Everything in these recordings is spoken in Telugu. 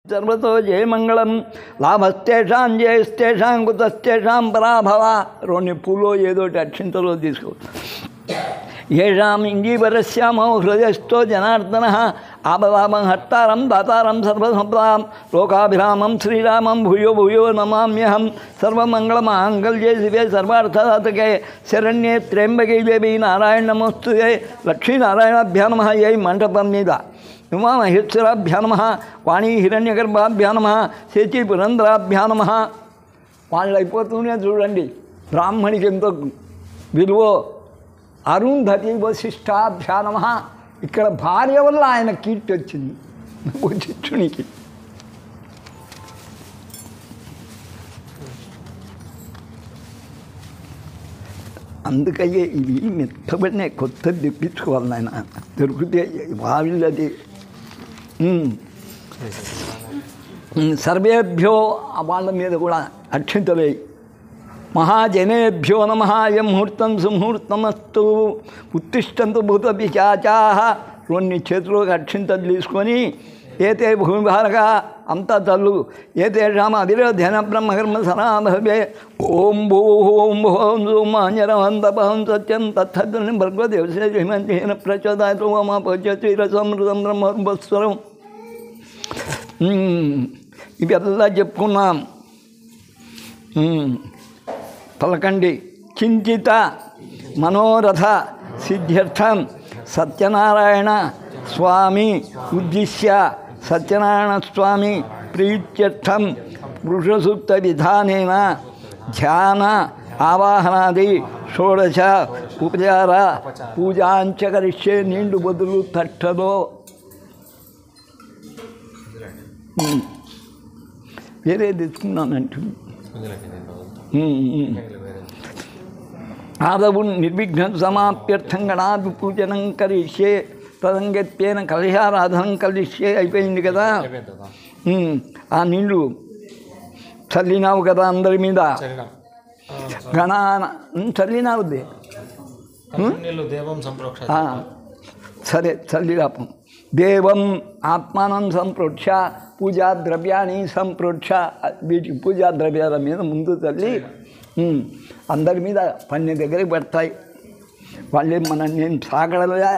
सर्वतो जयमंगलम लाभस्तेषां जयस्तेषां कुतस्तेषां पराभव रोनि पूलो ఏదోటి అక్షింతలో తీసుకో येषाम् इंजीवरस्यामो हृदयस्थो जनार्दनः आबलामं हट्टारं दातारं सर्वसंपदां लोकाभिरामं श्रीरामं भूयो भूयो नमाम्यहं सर्वमंगलमांगल्ये शिवे सर्वार्थसाधके शरण्ये त्र्यंबके देवी नारायण नमोस्तुते लक्ष्मीनारायणाभ्यां नमः ये मंडपं మీద उमामहेश्वराभ्यां नमः वाणी हिरण्यगर्भाभ्यां नमः शेची पुरंदराभ्यां नमः వాళ్ళు అయిపోతూనే చూడండి బ్రాహ్మణికి ఎంతో విలువ అరుంధతి వశిష్టాభ్యా నమః ఇక్కడ భార్య వల్ల ఆయన కీర్తి వచ్చింది వశిష్ఠునికి అందుకయ్యే ఇవి మెత్తబడిన కొత్తది తెప్పించుకోవాలి నాయన దొరికితే వాళ్ళది సర్వేభ్యో వాళ్ళ మీద కూడా అక్షింతలే महाजनेभ्यो नमः यं मुहूर्तं सुमुहूर्तमस्तु उत्तिष्ठन्तु भूतपिशाचाः रोన్ని చేతులకు అక్షింతలు తీసుకొని ఏతే భూమిభారగా అంతా తల్లు ఏతేషాం అవిరోధేన బ్రహ్మకర్మ సనాభవే ఓం భూః ఓం భువం మాన్యరవంతపహం సత్యం తత్తద్ని భర్గవదేవస్య ధీమహేన ప్రచోదయాత్ ఓమాపచతిరసమృతం బ్రహ్మస్వరం ఇవెల్లా చెప్పుకున్నాం పలకండి చింతిత మనోరథ సిద్ధ్యర్థం సత్యనారాయణ స్వామి ఉద్దిశ్య సత్యనారాయణ స్వామి ప్రీత్యర్థం పురుషసూక్త విధానేన ధ్యాన ఆవాహనాది షోడశ ఉపచార పూజాంచ కరిష్యే నిండు బదులు తట్టలో వేరే తెచ్చుకున్నానంటుంది ఆదవు నిర్విఘ్న సమాప్యర్థం గణాది పూజనం కరిష్యే తదంగత్యేన కలశారాధనం కలిష్యే అయిపోయింది కదా ఆ నీళ్ళు చల్లినావు కదా అందరి మీద గణాన చల్లినావు సరే చల్లిరాపం దేవం ఆత్మానం సంప్రోక్ష పూజా ద్రవ్యాన్ని సంప్రోక్ష వీటికి పూజా ద్రవ్యాల మీద ముందు తల్లి అందరి మీద పన్నె దగ్గరికి పడతాయి వాళ్ళే నేను సాగడలే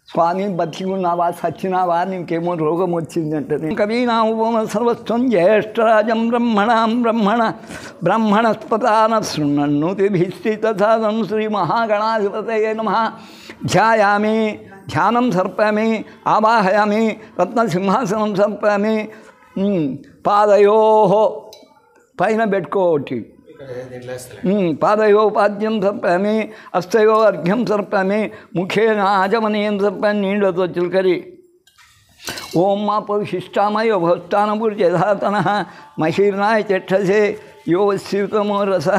స్వామి బతికున్నావా సచ్చినావా నీకేమో రోగం వచ్చిందంటే కవీనా ఉపమ సర్వస్వం జ్యేష్ఠరాజం బ్రహ్మణస్పతాన శృణ్వన్నోతిభిశ్చితసాదం శ్రీ మహాగణాధిపతయే నమః ధ్యాయామి ధ్యానం సర్పయామి ఆవాహయామి రత్నసింహాసనం సర్పయామి పాదయో పైన పెట్టుకోటి పాదయో పాద్యం సర్పయామి అస్తయో అర్ఘ్యం సర్పయామి ముఖేన ఆచమనీయం సర్పయామి నీళ్ళతో చిలకరి ఓం మాపవిశిష్టామయ భవస్థానపుర్యధాతన మహీర్నాయ చక్షసే యో స్యూతమో రస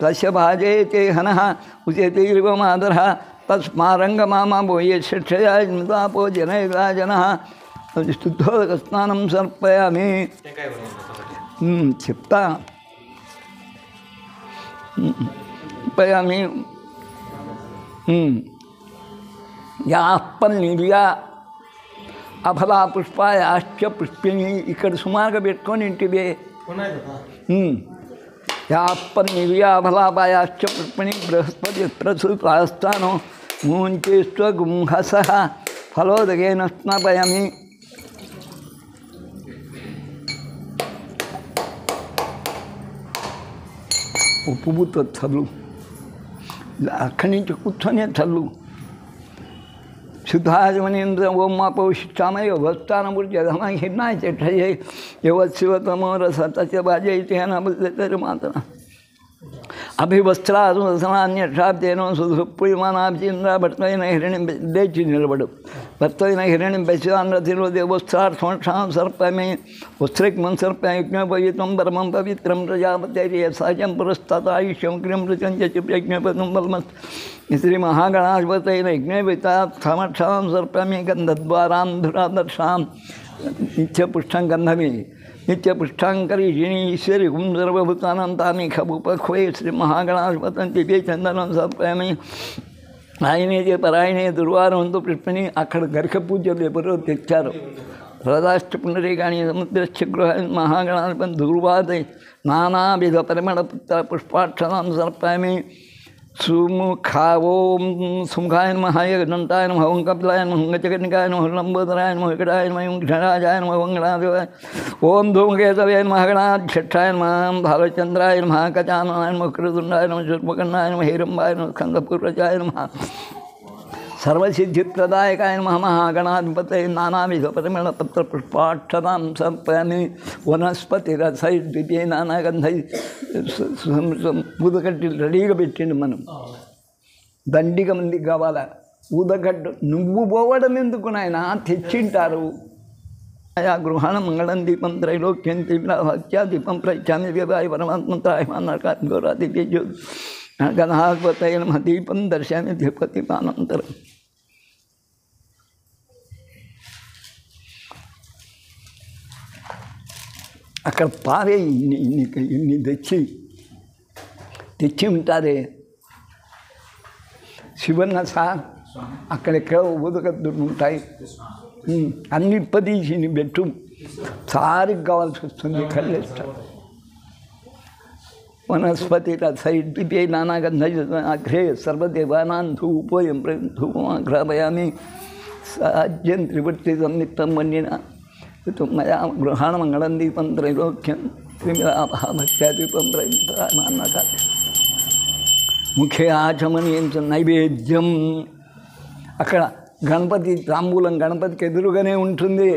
తస్య భాజయతే హనః ఉచేతైర్వమాదరః తస్మారంగమామా పోయే శిక్షయాపో జనైరాజన శుద్ధోదక స్నానం సమర్పయామి చెప్తా సమర్పయామి యాపల్నిర్యా అఫలా పుష్పాయాశ్చ పుష్పిణి ఇక్కడ సుమారుగా పెట్టుకొని ఇంటివే యాపల్నిర్యా అఫలాపాయాశ్చ పుష్పిణి బృహస్పతి ప్రసూతాస్థానం మూంచేస్వగుంహస ఫలోదకేన స్నాపయామి ఉప్పుతో చల్లు అక్కడి నుంచి కూర్చొనే చల్లు శుద్ధాజమనేంద్ర ఓం మాపవిష్టామయ వస్థానపుర్యధమ హిర్నాయ చక్షయే యువశివతమో రస తస్య భాజయతే హనః మాతన అభివస్త్రాసనాన్యక్షాబ్దేనో సుధుప్రియమానాభిచంద్ర భర్తైన హిరణ్యం లేచి నిలబడు భర్తైన హిరణ్యం పశ్చాన్రథిలో దేవస్థార్థం సర్పమే వస్త్రక్మం సర్పయజ్ఞోపయుతం పరమం పవిత్రం ప్రజాపతి సహజం పురస్తతాయుష్యం క్రియం రుచం యజ్ఞపదం బల్మస్ శ్రీ మహాగణాధిపతైన యజ్ఞోపత సమక్షాం సర్పమే గంధద్వారాంధురాదర్శాం నిత్యపుష్టం గంధమే నిత్యపుష్టాంకరీషిణి ఈశ్వరి గుం సర్వభూతానం తాని ఖబుపక్వే శ్రీ మహాగణాధిపతం దివ్య చందనం సమర్పయామి ఆయనే పరాయణే దుర్వారంతో పుష్పని అక్కడ గరిక పూజలు ఎవరో తెచ్చారు హృదాష్ట పునరీకాణి సముద్రశ్చ గృహాన్ని మహాగణాధిపతి దుర్వాదై నానావిధ పరిమళపుత్ర పుష్పాక్షరాం సమర్పయామి. సుముఖా ఓం సుముఖాయ నమః దంతాయ నమః ఓం కపిలాయ నమః గజకర్ణికాయ నమః లంబోదరాయ నమః వికటాయ నమః ఘటరాజాయ నమః ఓం గణాధిపాయ ఓం ధూమకేతవే నమః గణాధ్యక్షాయ నమః భాలచంద్రాయ నమః గజాననాయ నమః కృతుండాయ నమః శూర్పకర్ణాయ నమః హిరంబాయ నమః స్కందపూర్వజాయ నమః సర్వసిద్ధిప్రదాయకాయ నమః మహాగణాధిపతయే నానావిధ పరిమళపత్ర పుష్పాక్షరాం సమర్పయామి. వనస్పతిరసైర్ద్వితీయ నానాగంధై ఊదకడ్డి రెడీగా పెట్టిండు. మనం దండిగా మందికి కావాలా ఊదకడ్డు. నువ్వు పోవడం ఎందుకు నాయన, తెచ్చింటారు. ఆయా గృహాణ మంగళం దీపం త్రైలోక్యం హత్యా దీపం ప్రత్యామి వ్యవాయ పరమాత్మతాయమానకాదిప్యో గణాధిపతయ నమః దీపం దర్శయామి దీపదీపానంతరం. అక్కడ పారే ఇన్ని తెచ్చి ఉంటారే శివన్న సార్. అక్కడెక్కడ ఊదకద్దులు ఉంటాయి, అన్ని ఇప్పదీసి పెట్టు. సారికి కావాల్సి వస్తుంది కళ్ళేస్తారు. వనస్పతి రసైర్ద్వితీయ నానాగంధగ్రే సర్వదేవానాం ధూపోయం ధూపమాఘ్రాపయామి. సాధ్యం త్రివర్తి సంయుక్తం వండిన మయా గృహాణ మంగళం దీపం త్రైలోక్యం భక్త్యాదీపం ప్రయుక్త ముఖ్య ఆచమనీయం నైవేద్యం. అక్కడ గణపతి తాంబూలం గణపతికి ఎదురుగానే ఉంటుంది.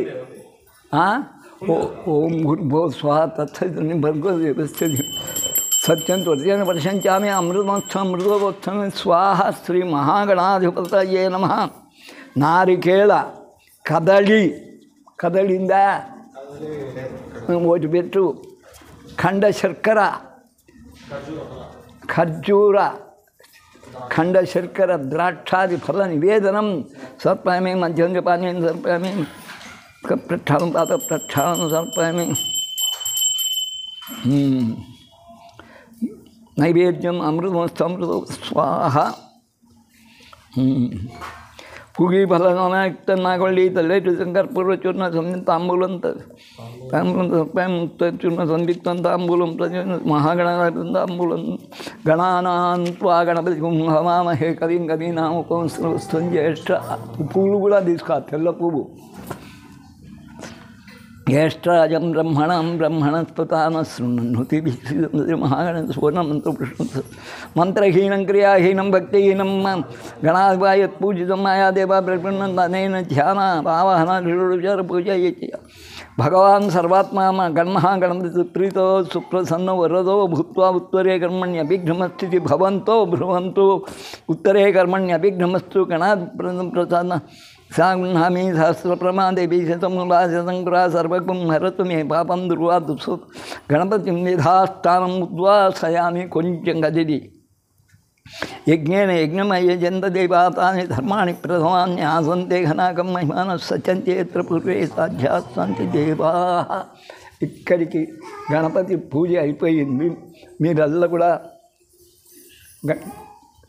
ఓం భూర్భువః స్వాహా తత్సవితుర్వరేణ్యం భర్గో దేవస్య సత్యం త్వరితేన వర్షంచామి అమృతోత్సవం స్వాహ. శ్రీ మహాగణాధిపతయే నమః. నారికేళ కదలిందా ఒకటి పెట్టు. ఖండ శర్కర ఖర్జూర ఖండ శర్కర ద్రాక్షాది ఫల నివేదనం సమర్పయామి. మధ్యం పానీయం సమర్పయామి. ప్రక్షాళనం పాత ప్రక్షాళనం సమర్పయామి. నైవేద్యం అమృతమస్తమృతో స్వాహ. పుగి ఫలనాయుక్త నాగవల్లి తల్లేటు శంకర్పూర్వచూర్ణ తాంబూలం చూర్ణ సందిగ్ధం తాంబూలం మహాగణాధిపతి తాంబూలం. గణానాం త్వా గణపతి హవామహే కవిం కవీనాముపంస్తం జ్యేష్ఠ. పువ్వులు కూడా తీసుకో, తెల్ల పువ్వు. జ్యేష్ఠరాజం బ్రహ్మణస్పతాన శృణ్వతి మహాగణ సువర్ణమంత్రపుష్పం. మంత్రహీనం క్రియాహీనం భక్తిహీనం గణాధిపాయ పూజితం మాయాదేవ ప్రపన్నం తనేన ధ్యాన ఆవాహన పూజ. భగవాన్ సర్వాత్మా గణమహాగణపతి ప్రీతో సుప్రసన్నో వరదో భూత్వా ఉత్తరే కర్మణ్యభిఘ్నమస్థితి భవంతో భ్రువంతో ఉత్తరే కర్మణ్యభిఘ్నమస్తు. గణాధిపతి ప్రసన్న సాగుహామి సహస్రప్రమాదేవి శతములాశంకురా సర్వకం హరతు మే పాపం దుర్వాదు. గణపతి నిధాస్థానం ఉద్వాసయామి. కొంచెం గదిది. యజ్ఞేన యజ్ఞమయ్యజంత దేవాతాని ధర్మాణి ప్రథమాన్ని ఆసంతే ఘనాకం మహిమాన సత్యంచేత్ర పూర్వే సాధ్యాస్తంతి దేవా. ఇక్కడికి గణపతి పూజ అయిపోయింది. మీరల్లా కూడా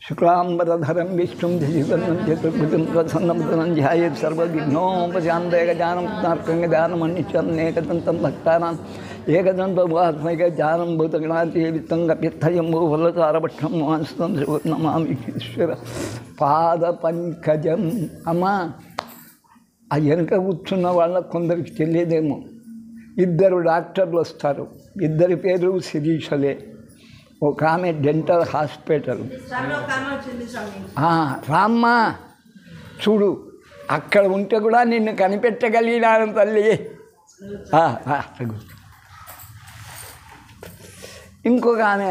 శుక్లాంబరధరం విష్ణుం ధిజివర్ణం చతుర్భుజం ప్రసన్నముదనం ధ్యాయేత్ సర్వవిఘ్నోపశాంతయ. గజానం జ్ఞానమన్నిత్యం ఏకదంతం భక్తానాం ఏకదంతోపాస్మైక జ్ఞానం భూతగణాతివిత్తం గప్యర్థయం భూఫలసారభక్షం మాంసం నమామి ఈశ్వర పాద పంకజం. అమ్మ, ఆ వెనుక కూర్చున్న వాళ్ళ కొందరికి తెలియదేమో. ఇద్దరు డాక్టర్లు వస్తారు. ఇద్దరి పేరు శిరీషలే. ఒక ఆమె డెంటల్ హాస్పిటల్. రామ్మ చూడు, అక్కడ ఉంటే కూడా నిన్ను కనిపెట్టగలిగినాను తల్లి. ఇంకొక ఆమె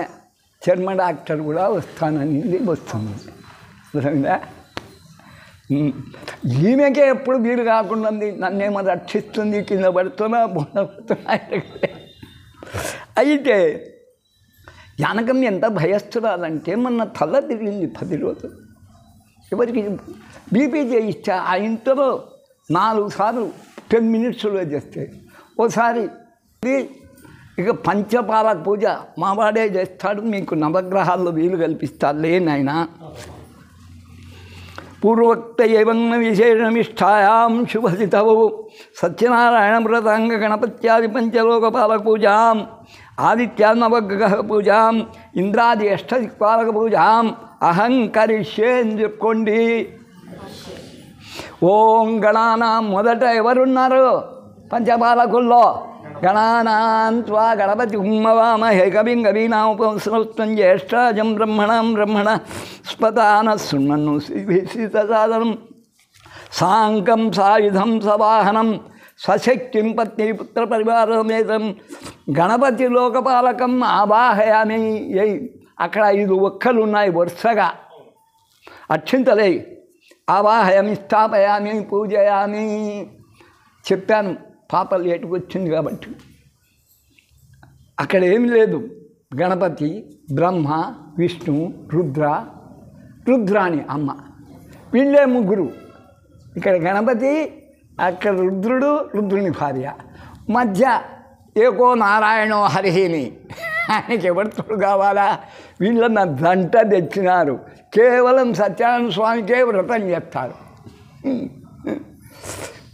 చర్మ డాక్టర్ కూడా వస్తానని వస్తుంది. ఈమెకే ఎప్పుడు వీలు కాకుండా నన్నేమో రక్షిస్తుంది, కింద పడుతున్నా బొండపడుతున్నా. అయితే జానకం ఎంత భయస్తురాలంటే మొన్న తల తిరిగింది 10 రోజులు. ఎవరికి బీపీ చేయిస్తా ఆ ఇంట్లో 4 సార్లు 10 మినిట్స్లో చేస్తే ఓసారి. ఇక పంచపాల పూజ మావాడే చేస్తాడు, మీకు నవగ్రహాల్లో వీలు కల్పిస్తా లేనాయన. పూర్వోక్త ఏవం విశేషమిష్టాయాం శుభసితవు సత్యనారాయణ వ్రతాంగ గణపత్యాది పంచలోకపాలక పూజాం ఆదిత్యానవగ్రహ పూజాం ఇంద్రాది అష్టదిక్పాలక పూజాం అహం కరిష్యే అని చెప్పుకోండి. ఓం గణానాం మొదట ఎవరున్నారు పంచపాలకుల్లో? గణానాం త్వా గణపతి ఉమ్మవామహే కవిం కవీనాముపంస్రవస్తం జ్యేష్ఠరాజం బ్రహ్మణ స్పతాన శృణ్వన్ను శ్రీసాదనం సాంకం సాయుధం సవాహనం స్వశక్తిం పత్ని పుత్ర పరివారమేతం గణపతి లోకపాలకం ఆవాహయామి. అక్కడ 5 ఒక్కలు ఉన్నాయి వరుసగా అక్షింతలే. ఆవాహయామి, స్థాపయామి, పూజయామి చెప్పాను. పాప లేటుకు వచ్చింది కాబట్టి అక్కడ ఏమి లేదు. గణపతి, బ్రహ్మ, విష్ణు, రుద్రాని అమ్మ, వీళ్ళే ముగ్గురు. ఇక్కడ గణపతి, అక్కడ రుద్రుని భార్య, మధ్య ఏకో నారాయణో హరిహిని. ఆయనకి ఎవరితో కావాలా? వీళ్ళన్న దంట తెచ్చినారు. కేవలం సత్యనారాయణ స్వామికే వ్రతం చేస్తారు.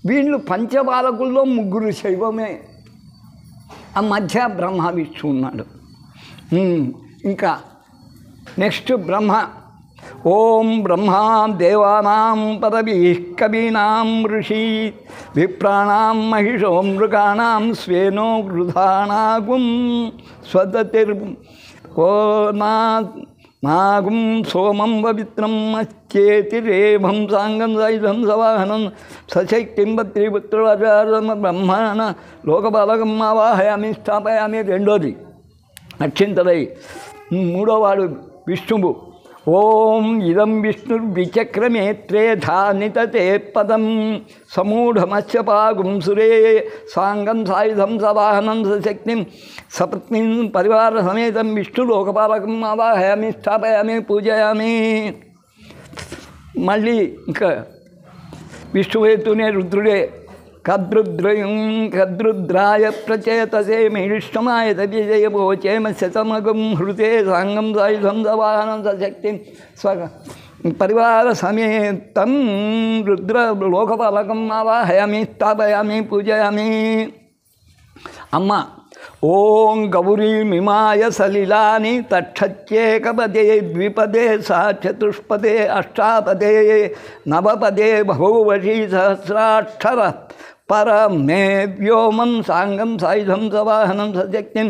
వీళ్ళు పంచపాలకుల్లో ముగ్గురు శైవమే. ఆ మధ్య బ్రహ్మ విష్ణు ఉన్నాడు. ఇంకా నెక్స్ట్ బ్రహ్మ. ఓం బ్రహ్మా దేవానాం పదవీః కవీనాం ఋషి విప్రాణాం మహిషో మృగాణాం స్వేనో వృధానాగుం స్వదతిర్ ఓ నాగం సోమం పవిత్రం అచ్చేతిరేభం సాంగం సాయుధం సవాహనం సశక్తిం పత్రిపుత్రాచారం బ్రహ్మణ లోకపాలకం ఆవాహయామి, స్థాపయామి. రెండోది అక్షింతలై. మూడోవాడు విష్ణువు. ఓం ఇదం విష్ణుర్విచక్రమేత్రే ధానితతే పదం సమూఢమస్య పాగుం సురే సాంగం సాయుధం సవాహనం సశక్తిం సపత్నిం పరివార సమేతం విష్ణు లోకపాలకం ఆవాహయామి, స్థాపయామి, పూజయామి. మళ్ళీ ఇంకా విష్ణువేతునే రుద్రుడే. కద్రుద్రాయ ప్రచేతసే మేష్మాయ తజయవోచేమ శతమగం హృతే సాంగం సాయుధం సవాహనం సశక్తిం పరివార సమేతం రుద్ర లోకపాలకం ఆవాహయామి, స్థాపయామి, పూజయామి. అమ్మ. ఓం గౌరీమిమాయ సలిలాని తక్షత్యేకపదే ద్విపదే సా చతుష్పదే అష్టాపదే నవపదే బహువశీ సహస్రాక్షర పరమే వ్యోమం సాంగం సాయుధం సవాహనం సశక్తిం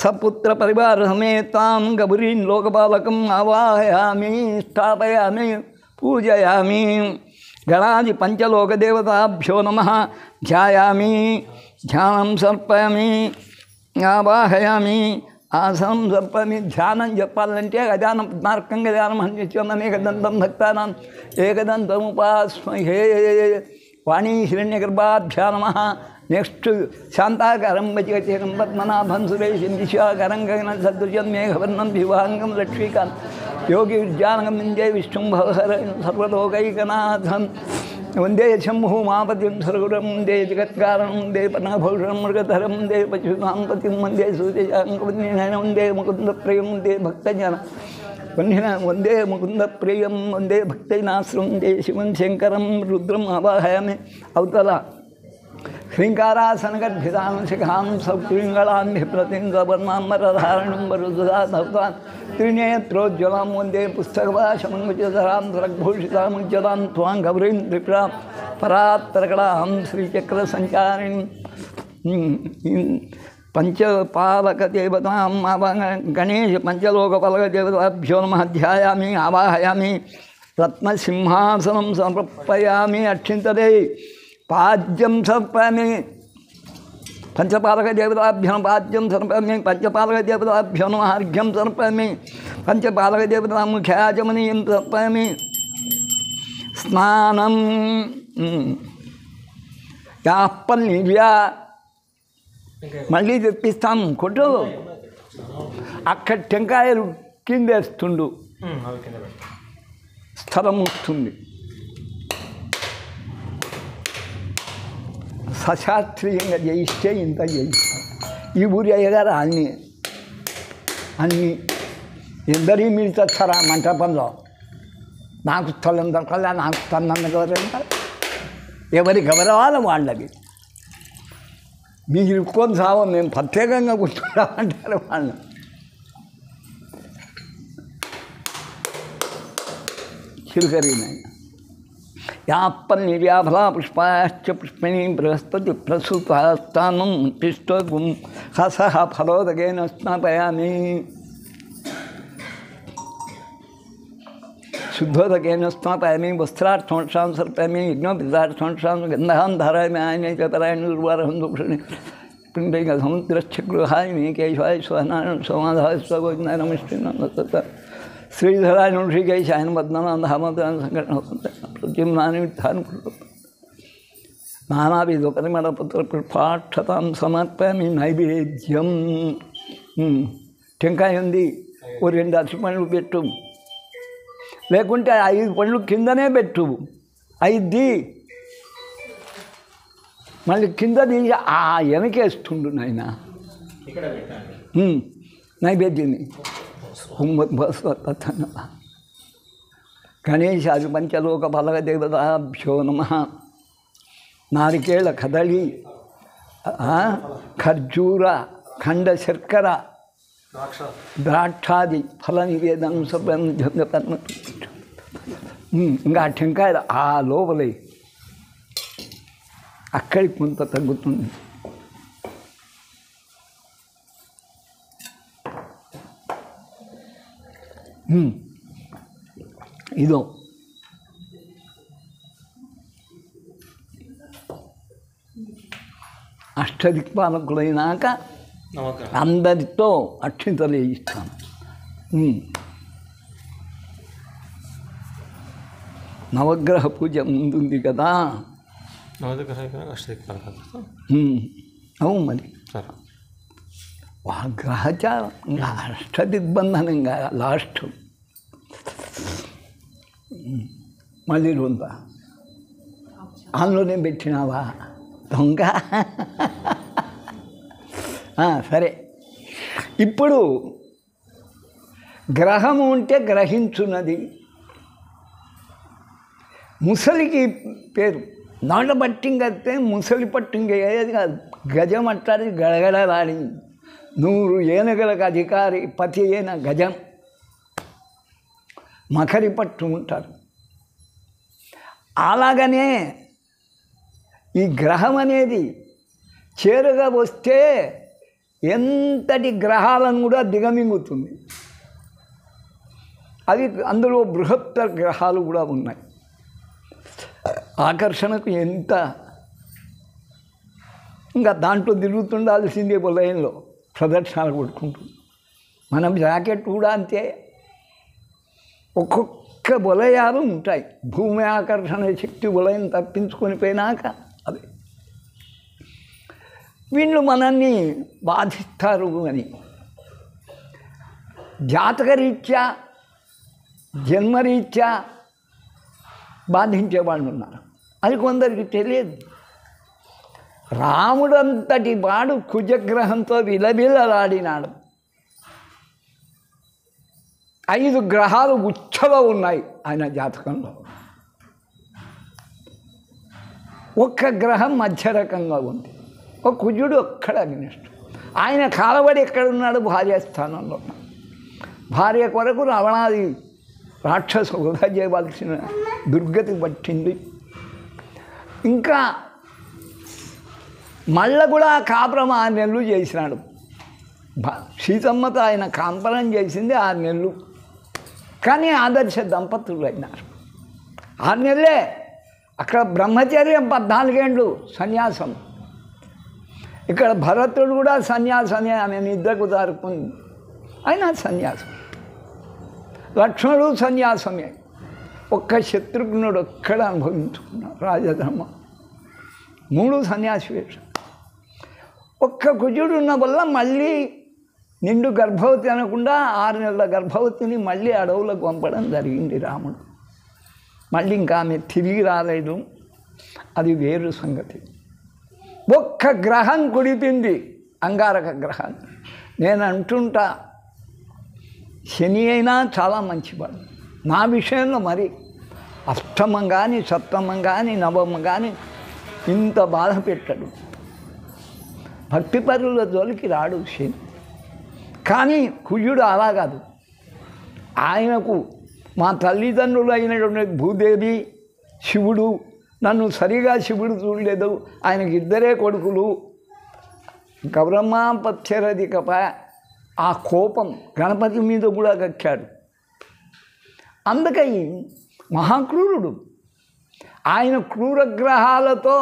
సపుత్ర పరివార సమేతాం గౌరీం లోకపాలకం ఆవాహయామి, స్థాపయామి, పూజయామి. గణాది పంచలోకదేవతాభ్యో నమః. ధ్యాయామి, ధ్యానం సమర్పయామి, ఆవాహయామి, ఆసనం సమర్పయామి. ధ్యానం చెప్పాలంటే గజానం పద్మార్కం గజానం హన్యత్వం అనేకదంతం భక్తానాం ఏకదంతముపాస్మహే. వాణీ హిరణ్యగర్భాభ్యా నమః. నెక్స్ట్ శాంతాకారం వచికచేకం పద్మనాభం సురేశం దిశాకరం గగన సదృశం మేఘవర్ణం భివాంగం లక్ష్మీకాంత్ యోగి విద్యానంగం విందే విష్ణుం భవహర సర్వలోకైకనాథం వందే శంభూమాపతిం సర్గురం వందే జగత్కారణం వందే పన్నభూషణం మృగధరం వందే పశునాంపతిం వందే సూర్యశాంకవన్యనయనం వందే ముకుందప్రియం వందే భక్తజన వందే ముకుందప్రియం వందే భక్తైనాశ్రం వందే శివం శంకరం రుద్రం ఆవాహయామి. అవతల హ్రీంకారాసనగద్భితాం శిఖాం సౌక్రీంగళాన్ బిభ్రతిం సవర్ణాంబరధారణం వరుధాన్ త్రినేత్రోజ్వలాం వందే పుస్తకభాషమంగుచధరాం సురగ్భూషితాముజ్వలాం త్వాం గౌరీం త్రిపురాం పరాత్రకళాం శ్రీచక్ర సంచారిణి. పంచపాలకదేవతాం గణేశ పంచలోకపాలకదేవతాభ్యో నమః. ధ్యాయామి, ఆవాహయామి, రత్నసింహాసనం సమర్పయామి. అక్షింతలే. పాద్యం సమర్పయామి. పంచపాలకదేవతాభ్యో పాద్యం సమర్పయామి. పంచపాలకదేవతాభ్యో నమః. అర్ఘ్యం సమర్పయామి. పంచపాలకదేవతాముఖ్యాచమనీయం సమర్పయామి. స్నానం యాపల్నివ్యా. మళ్ళీ తెప్పిస్తాం కొట్టు. అక్కడ టెంకాయలు కిందేస్తుండు, స్థలం వస్తుంది. సశాస్త్రీయంగా చేయిస్తే ఇంత చేయిస్తాం. ఈ ఊరి అయ్యగారు అన్నీ ఎందరి మీరు తెస్తారా మంటపంలో? నాకు స్థలం దొరకలే, నాకు స్థలం గౌరవం, ఎవరి గౌరవాలు వాళ్ళవి. మీకు ఇరుక్కొని సావు, మేము ప్రత్యేకంగా కూర్చుంటామంటారు వాళ్ళు. చిలుకరినాయి యాపన్నివ్యాఫలా పుష్పాశ్చ పుష్పిణీ బృహస్పతి ప్రసూతాస్థానం తిష్టోగుం హసహ ఫలోదకేన స్నాపయామి. శుద్ధోదకేన స్నాపయామి, వస్త్రార్థోక్షాం సర్పయామి, యజ్ఞోపితార్థోక్షాం గంధాం ధారయామి, ఆయనైకపరాయణ దుర్వారహం దూషణి పిండైక సముద్రశ్చ గృహాయ కేశవాయ స్వనారాయణ సమాధాయ స్వగోజ్ఞాయ నమస్తే శ్రీధరాయ ఋషికేశాయన పద్మనాథామదాన సంకటన ప్రత్యుమ్నాని విత్థాన్ నానావిధోపరిమళపత్ర పుష్పాక్షతాం సమర్పయామి. నైవేద్యం టెంకాయ ఉంది, ఓ 2 అరటి పండ్లు పెట్టు, లేకుంటే 5 పండ్లు కిందనే పెట్టు, 5 మళ్ళీ కింద తీసి ఆ వెనకేస్తుండు నాయన నైవేద్యాన్ని. గణేశాది పంచలోక ఫలక దేవతాభ్యో నమః. నారికేళ కదళి ఖర్జూర ఖండ శర్కర ద్రాక్షాది ఫల నివేదనం సర్వం. ఇంకా టెంకాయ ఆ లోపలే అక్కడికి కొంత తగ్గుతుంది. ఇదో అష్టదిక్పాలకులైనాక అందరితో అక్షింతలు వేయిస్తాను. నవగ్రహ పూజ ముందుంది కదా. అవును మరి గ్రహచారం ఇంకా అష్టదిగ్బంధనం ఇంకా లాస్ట్ మళ్ళీ ఉందా అందులోనే పెట్టినావా దొంగ. సరే, ఇప్పుడు గ్రహము ఉంటే గ్రహించున్నది. ముసలికి పేరు నాట పట్టింగతే ముసలి పట్టింగ ఏది కాదు. గజం అట్టాది గడగడలాడి 100 ఏనుగులకు అధికారి పతి అయిన గజం మకరి పట్టు ఉంటారు. అలాగనే ఈ గ్రహం అనేది చేరుగా వస్తే ఎంతటి గ్రహాలను కూడా దిగమింగుతుంది. అవి అందులో బృహత్తర గ్రహాలు కూడా ఉన్నాయి. ఆకర్షణకు ఎంత ఇంకా దాంట్లో తిరుగుతుండాల్సిందే లైన్లో ప్రదర్శనలు కొట్టుకుంటుంది. మనం జాకెట్ కూడా అంతే, ఒక్కొక్క వలయాలు ఉంటాయి. భూమి ఆకర్షణ శక్తి వలయం తప్పించుకొని పోయినాక అదే వీళ్ళు మనల్ని బాధిస్తారు అని జాతకరీత్యా జన్మరీత్యా బాధించేవాళ్ళు ఉన్నారు. అది కొందరికి తెలియదు. రాముడంతటి వాడు కుజగ్రహంతో విలవిలలాడినాడు. 5 గ్రహాలు ఉచ్చలో ఉన్నాయి ఆయన జాతకంలో. ఒక్క గ్రహం మధ్య రకంగా ఉంది. ఒక కుజుడు ఒక్కడ అగ్నిష్ఠుడు. ఆయన కాలబడి ఎక్కడున్నాడు? భార్యాస్థానంలో. భార్య కొరకు రావణాది రాక్షసు వృధా చేయవలసిన దుర్గతి పట్టింది. ఇంకా మళ్ళా కూడా కాపురం 6 నెలలు చేసినాడు. సీతమ్మతో ఆయన కాంపరం చేసింది 6 నెలలు. కానీ ఆదర్శ దంపతులు అయినారు. 6 నెలలే. అక్కడ బ్రహ్మచర్యం 14 ఏళ్ళు సన్యాసం. ఇక్కడ భరతుడు కూడా సన్యాసమే. ఆమె నిద్రకు దారుకుంది, అయినా సన్యాసం. లక్ష్మణుడు సన్యాసమే. ఒక్క శత్రుఘ్నుడు ఒక్కడ అనుభవించుకున్నాడు రాజధర్మం. 3 సన్యాసి వేషం. ఒక్క కుజుడు ఉన్న వల్ల మళ్ళీ నిండు గర్భవతి అనకుండా 6 నెలల గర్భవతిని మళ్ళీ అడవులకు పంపడం జరిగింది రాముడు. మళ్ళీ ఇంకా ఆమె తిరిగి రాలేదు. అది వేరు సంగతి. ఒక్క గ్రహం కుడిపింది, అంగారక గ్రహం. నేను అంటుంటా, శని అయినా చాలా మంచివాడు. నా విషయంలో మరి అష్టమం కానీ సప్తమం కానీ నవమం కానీ ఇంత బాధ పెట్టడు. భక్తిపరుల జోలికి రాడు శని. కానీ కుజుడు అలా కాదు. ఆయనకు మా తల్లిదండ్రులు అయినటువంటి భూదేవి, శివుడు, నన్ను సరిగా శివుడు చూడలేదు, ఆయనకి ఇద్దరే కొడుకులు, గౌరమ్మ పచ్చరది కప, ఆ కోపం గణపతి మీద కూడా కక్కాడు. అందుకని మహాక్రూరుడు. ఆయన క్రూరగ్రహాలతో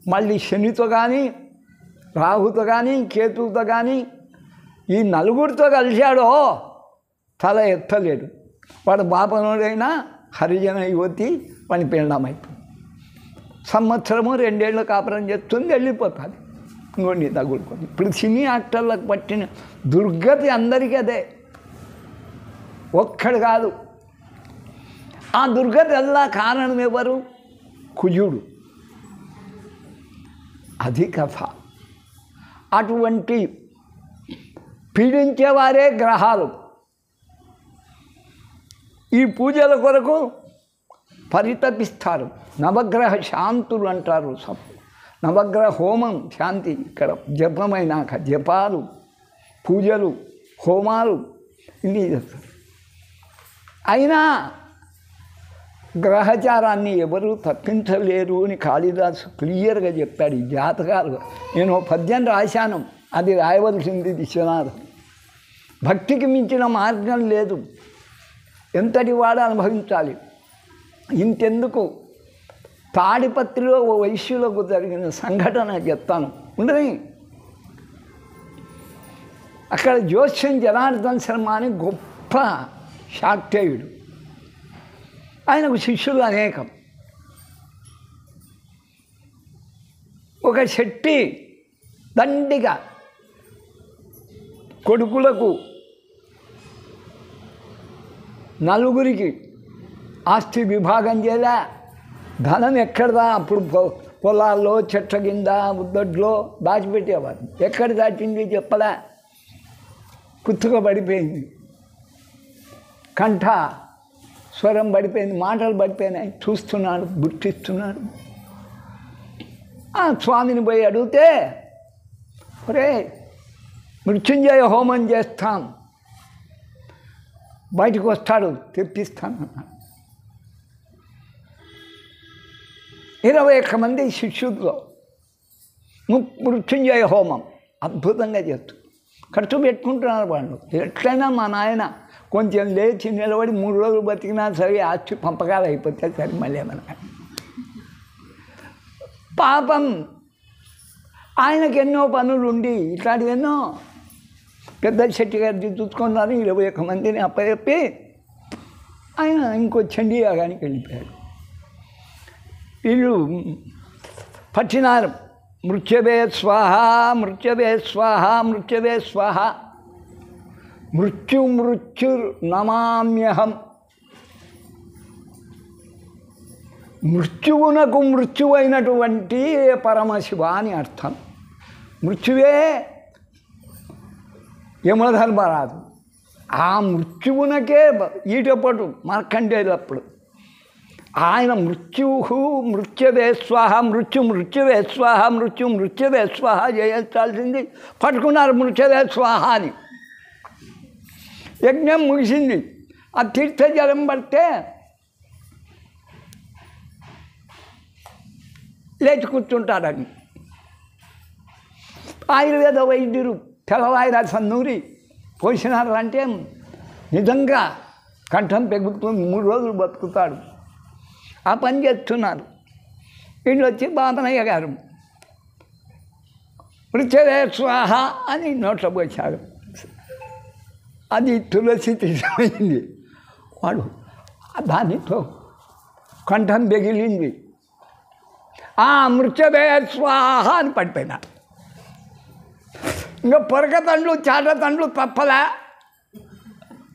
మళ్ళీ శనితో కానీ, రాహుతో కానీ, కేతువుతో కానీ ఈ నలుగురితో కలిశాడో తల ఎత్తలేడు. వాడు బాపనుడైనా హరిజన యువతి పని పెళ్ళమైపోయింది. సంవత్సరము 2 ఏళ్ళు కాపురం చేస్తుంది, వెళ్ళిపోతుంది. ఇంకోండి తగులుకొని. ఇప్పుడు సినీ యాక్టర్లకు పట్టిన దుర్గతి అందరికీ అదే, ఒక్కడు కాదు. ఆ దుర్గతి అల్లా కారణం ఎవరు? కుజుడు. అది కథ. అటువంటి పీడించేవారే గ్రహాలు. ఈ పూజల కొరకు పరితపిస్తారు. నవగ్రహ శాంతులు అంటారు. నవగ్రహ హోమం శాంతి. ఇక్కడ జపమైనాక జపాలు, పూజలు, హోమాలు ఇన్ని చేస్తారు. అయినా గ్రహచారాన్ని ఎవరు తప్పించలేరు అని కాళిదాసు క్లియర్గా చెప్పాడు. ఈ జాతకాలు నేను పద్యం రాశాను, అది రాయవలసింది విశ్వనాథం. భక్తికి మించిన మార్గం లేదు, ఎంతటి వాడు అనుభవించాలి. ఇంతెందుకు, తాడిపత్రిలో ఓ వైశ్యులకు జరిగిన సంఘటన చెప్తాను ఉండని. అక్కడ జ్యోత్స్యం జనార్దన్ శర్మ అని గొప్ప శాక్తేయుడు, ఆయనకు శిష్యులు అనేకం. ఒక శెట్టి దండిగా కొడుకులకు నలుగురికి ఆస్తి విభాగం చేయలే. ధనం ఎక్కడదా? అప్పుడు పొలాల్లో, చెట్ల కింద, ఉద్దట్లో దాచిపెట్టేవారు. ఎక్కడ దాచింది చెప్పలే. కుత్తుగా పడిపోయింది, కంఠ స్వరం పడిపోయింది, మాటలు పడిపోయినాయి. చూస్తున్నాడు, గుర్తిస్తున్నాడు. ఆ స్వామిని పోయి అడిగితే, ఒరే మృత్యుంజయ హోమం చేస్తాం, బయటకు వస్తాడు, తెప్పిస్తానన్నాడు. 21 మంది శిష్యుల్లో మృత్యుంజయ హోమం అద్భుతంగా చేస్తారు. ఖర్చు పెట్టుకుంటున్నారు వాళ్ళు. ఎట్లయినా మా నాయన కొంచెం లేచి నిలబడి 3 రోజులు బతికినా సరే ఆస్తి పంపకాలు అయిపోతే సరే మళ్ళీ ఏమన్నా. పాపం ఆయనకు ఎన్నో పనులు ఉండి ఇట్లాంటివి ఎన్నో పెద్ద శెట్టి గారిని చూసుకున్నారు. 21 మందిని అప్పచెప్పి ఆయన ఇంకో చండీ యాగానికి వెళ్ళిపోయాడు. వీళ్ళు పట్టినారు, మృత్యవే స్వాహ, మృత్యవే స్వాహ, మృత్యవే స్వాహ, మృత్యుర్ నమామ్యహం. మృత్యువునకు మృత్యువైనటువంటి పరమశివ అని అర్థం. మృత్యువే యమధర్మరాజు. ఆ మృత్యువునకే ఈటపటు మార్కండేయులప్పుడు ఆయన మృత్యవే స్వాహ, మృత్యువే స్వాహ, మృత్యువే స్వాహ చేయించాల్సింది. పట్టుకున్నారు మృత్యవే స్వాహ అని. యజ్ఞం ముగిసింది. ఆ తీర్థజలం పడితే లేచి కూర్చుంటాడని ఆయుర్వేద వైద్యులు తెల్లవాయి రసం నూరి పోసినారు అంటే నిజంగా కంఠం పెరుగుతుంది, 3 రోజులు బతుకుతాడు. ఆ పని చేస్తున్నారు. వీళ్ళు వచ్చి బాపనయ్య గారు మృత్యవే స్వాహ అని నోట్లో పోశాడు. అది తులసి తీసమైంది. వాడు దానితో కంఠం పెగిలింది. ఆ మృత్యవే స్వాహ అని పడిపోయినా. ఇంకా పొరక తండ్లు, చాట తండ్లు తప్పలే.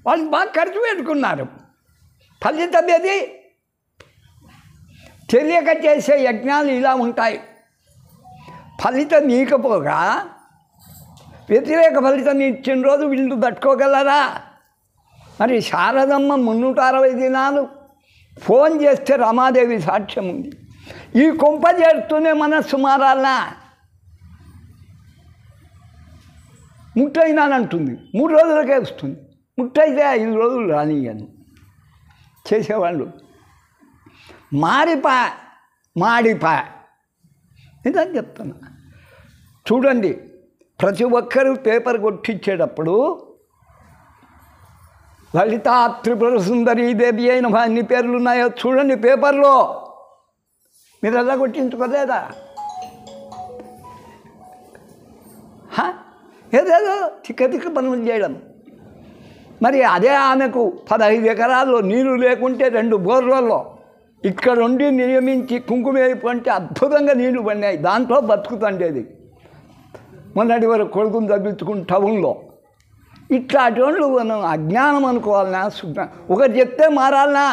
వాళ్ళు బాగా ఖర్చు పెట్టుకున్నారు. ఫలితం ఏది? తెలియక చేసే యజ్ఞాలు ఇలా ఉంటాయి. ఫలితం నీకపోగా వ్యతిరేక ఫలితం ఇచ్చిన రోజు వీళ్ళు తట్టుకోగలరా? మరి శారదమ్మ 360 దినాలు ఫోన్ చేస్తే రమాదేవి సాక్ష్యం ఉంది. ఈ కొంప చేస్తూనే మనస్సు మారాలనా? ముట్టయినానంటుంది, 3 రోజులకే వస్తుంది. ముట్టయితే 5 రోజులు రానియను చేసేవాళ్ళు. మాడిపా ఇదని చెప్తున్నా. చూడండి, ప్రతి ఒక్కరూ పేపర్ కొట్టించేటప్పుడు లలితా త్రిపుర సుందరీ దేవి అయిన అన్ని పేర్లు ఉన్నాయో చూడండి పేపర్లో. మీరు ఎలా కొట్టించుకోలేదా? ఏదేదో తిక్క పనులు చేయడం. మరి అదే ఆమెకు 15 ఎకరాల్లో నీరు లేకుంటే 2 బోర్లలో ఇక్కడ ఉండి నియమించి కుంకుమ వేయిపోంటే అద్భుతంగా నీళ్లు పడినాయి. దాంట్లో బతుకుతుండేది. మొన్నటి వరకు కొడుకుని తగ్గించుకుని టౌన్లో. ఇట్లాంటి వాళ్ళు మనం అజ్ఞానం అనుకోవాలనా? ఒకటి చెప్తే మారాలనా?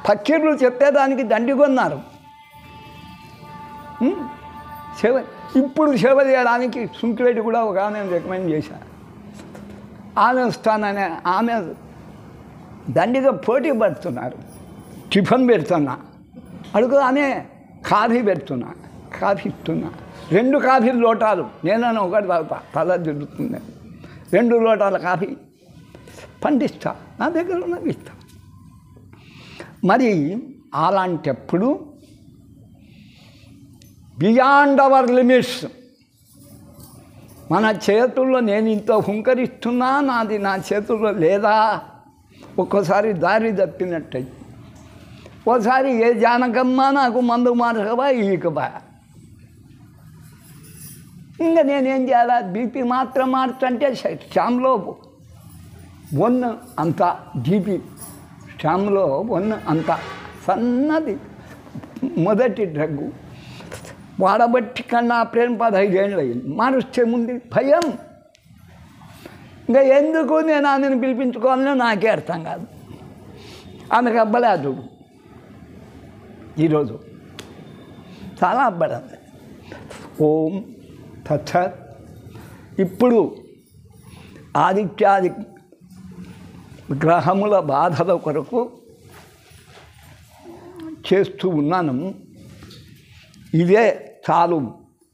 ఫకీర్లు చెప్పేదానికి దండిగొన్నారు. ఇప్పుడు సేవ చేయడానికి సుంకిరెడ్డి కూడా ఒక ఆమె రికమెండ్ చేశాను. ఆమె వస్తానని ఆమె దండిగా పోటీ పడుతున్నారు. టిఫిన్ పెడుతున్నా అడుగు, ఆమె కాఫీ పెడుతున్నా, కాఫీ ఇస్తున్నా. 2 కాఫీ లోటాలు నేనన్నా ఒకటి తాగుతా, తల తిరుగుతుంది. 2 లోటాల కాఫీ పండిస్తా, నా దగ్గర ఉన్నది ఇస్తా. మరి అలాంటప్పుడు బియాండ్ అవర్ లిమిట్స్ మన చేతుల్లో నేను ఇంత హుంకరిస్తున్నా, నా చేతుల్లో లేదా? ఒక్కోసారి దారి తప్పినట్టయి, ఓసారి ఏ జానకమ్మ నాకు మందు మార్చవా ఈకబా, ఇంకా నేనేం చేయాలా? బీపీ మాత్రం మార్చంటే శ్యామ్లో 1 అంత జీపీ, శ్యామ్లో 1 అంత సన్నది మొదటి డ్రగ్గు వాడబట్టి కన్నా ప్రేమ 15 ఏళ్ళు అయింది. మారుస్తే ముందు భయం. ఇంకా ఎందుకు నేను ఆమెను పిలిపించుకోవాలని నాకే అర్థం కాదు. ఆమెకు అబ్బలేదు ఈరోజు, చాలా అబ్బలేదు. ఓం తత్సత్. ఇప్పుడు ఆదిత్యాది గ్రహముల బాధల కొరకు చేస్తూ ఉన్నాను. ఇదే చాలు.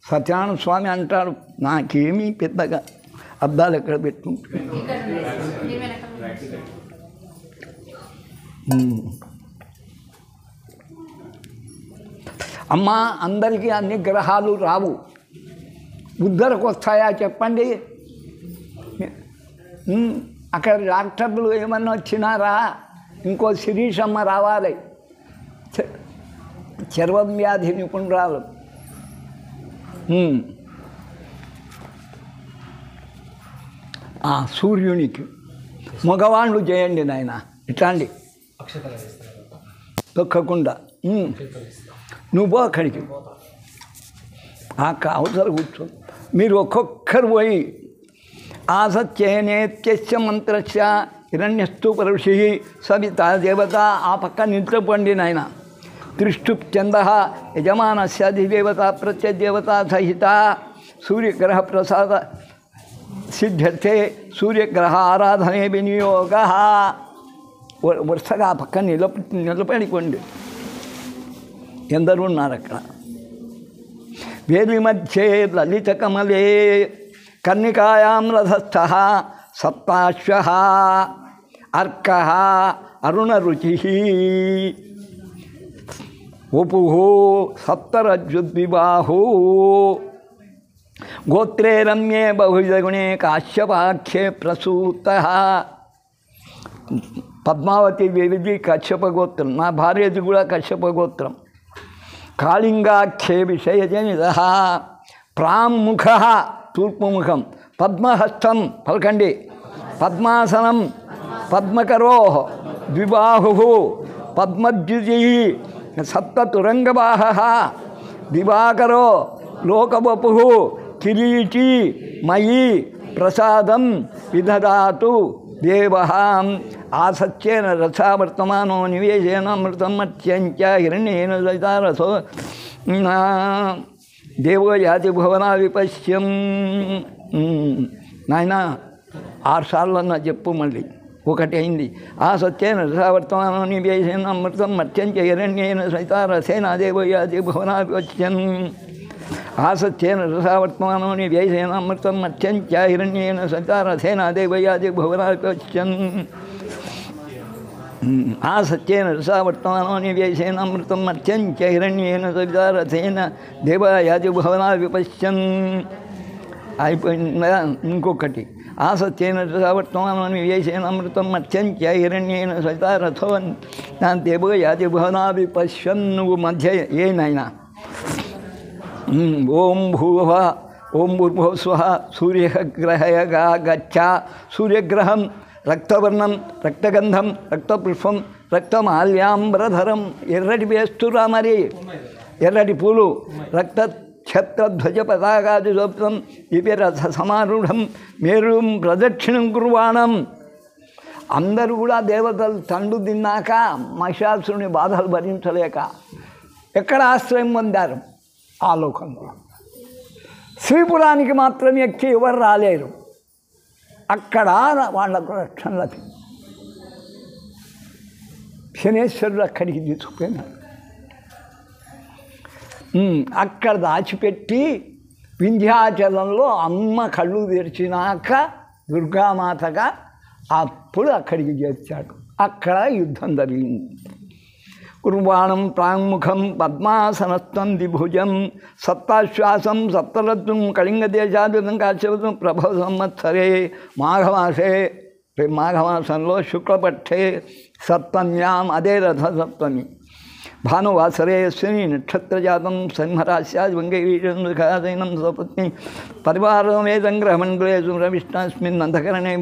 సత్యనారాయణ స్వామి అంటాడు, నాకేమీ పెద్దగా అద్దాలు ఎక్కడ పెట్టుకుంటాడు. అమ్మా, అందరికీ అన్ని గ్రహాలు రావు. ఉద్దరకు వస్తాయా చెప్పండి? అక్కడ డాక్టర్లు ఏమన్నా వచ్చినారా? ఇంకో శిరీషమ్మ రావాలి, చర్మం వ్యాధి నిపుణురాలు. సూర్యునికి మగవాళ్ళు చేయండి నాయన, ఇట్లాండి తొక్కకుండా. నువ్వు అక్కడికి అవసరం కూర్చో. మీరు ఒక్కొక్కరు పోయి ఆసత్యేనేత్యస్య మంత్రస్య హిరణ్యస్తు పరుషి సవిత దేవత ఆ పక్క నిద్రపోండి నాయన. త్రిష్టుప్చంద యజమానస్య అధిదేవత ప్రత్యదేవత సహిత సూర్యగ్రహ ప్రసాద సిద్ధ్యర్థే సూర్యగ్రహ ఆరాధనే వినియోగ. వరుసగా ఆ పక్క నిలబడికోండి. ఎందరూ ఉన్నారు అక్కడ. వేది మధ్యే లలిత కమలే కర్ణికాయాం రథస్థ సప్తాశ్వ అర్క అరుణరుచి వపు సప్తరజ్జుద్విబాహు గోత్రే రమ్యే బహుజగుణే కాశ్యపాఖ్యే ప్రసూత. పద్మావతి దేవిది కశ్యప గోత్రం, నా భార్యది కూడా కశ్యప గోత్రం. కాళింగాఖ్యే విషయజనిత. ప్రాముఖ తూర్పుముఖం, పద్మహస్తం పలకండి, పద్మాసనం, పద్మకరో ద్విబాహు, పద్మద్యుజి సప్తతురంగబాహ, దివాకరో లోకవపు, కిరీటీ మయి ప్రసాదం విదదాతు దేవ. ఆసత్యేన రసావర్తమానో నివేశేన అమృతం అత్యంచ హిరణ్యేన రసో దేవో యాతి భువనా విపశ్యం. నాయన 6 సార్లు అన్న చెప్పు మళ్ళీ. ఒకటి అయింది. ఆ సత్యేన రసావర్తమానాన్ని వ్యయేన అమృతం మత్యం చైరణ్యేన సహిత రసేన దేవయాది భువనాభివచ్యన్. ఆ సత్యేన రసావర్తమానాన్ని వ్యయేన అమృతం మత్యం చైరణ్యేన సహిత రసేన దేవయాది భువనాభివచ్యన్. ఆ సత్యేన రసావర్తమానాన్ని వ్యయేన అమృతం మత్యం చైరణ్యేన సహిత రసేన దేవయాది భువనాభిపశ్యన్. అయిపోయిందా? ఇంకొకటి. ఆ సత్యేన రసావర్తమానాన్ని వ్యయేన అమృతం మత్యం చైరణ్యేన సహిత రథోన్ నా దేవయాది భువనాభిపశ్యన్. నువ్వు మధ్య ఏనైనా ఓం భూవ ఓం భూర్భువస్వః సూర్యగ్రహయగా గచ్చ. సూర్యగ్రహం రక్తవర్ణం, రక్తగంధం, రక్తపుష్పం, రక్తమాల్యాంబరధరం. ఎర్రటి వేస్తురా మరి, ఎర్రటి పూలు, రక్త ఛత్రధ్వజ పతాకాది సోప్తం ఇవి రథ సమారూఢం మేరుం ప్రదక్షిణం కుర్వాణం. అందరూ కూడా దేవతలు తండు తిన్నాక మహిషాసురుని బాధలు భరించలేక ఎక్కడ ఆశ్రయం పొందారు? ఆ లోకంలో. శ్రీపురానికి మాత్రం ఎక్కి ఎవరు రాలేరు. అక్కడ వాళ్ళకు రక్షణ లభించింది. శనేశ్వరుడు అక్కడికి తీసుకుపోయినాడు. అక్కడ దాచిపెట్టి వింధ్యాచలంలో అమ్మ కళ్ళు తెరిచినాక దుర్గామాతగా అప్పుడు అక్కడికి చేర్చాడు. అక్కడ యుద్ధం జరిగింది. కుర్వాణం ప్రాంగుఖం పద్మాసనస్థం ద్విభుజం సప్తాశ్వాసం సప్తరత్నం కళింగదేశాద్భుతం కాశ్యవతం ప్రభవ సంవత్సరే మాఘమాసే. మాఘమాసంలో శుక్లపక్షే సప్తమ్యాం, అదే రథ సప్తమి. భానువాసరే అశ్విని నక్షత్రజాతం సింహరాశ్యాది వంగైవీషైనం స్వపత్ని పరివారమేదం గ్రహమండలేషు రవిష్ణస్మిన్ అంధకరణే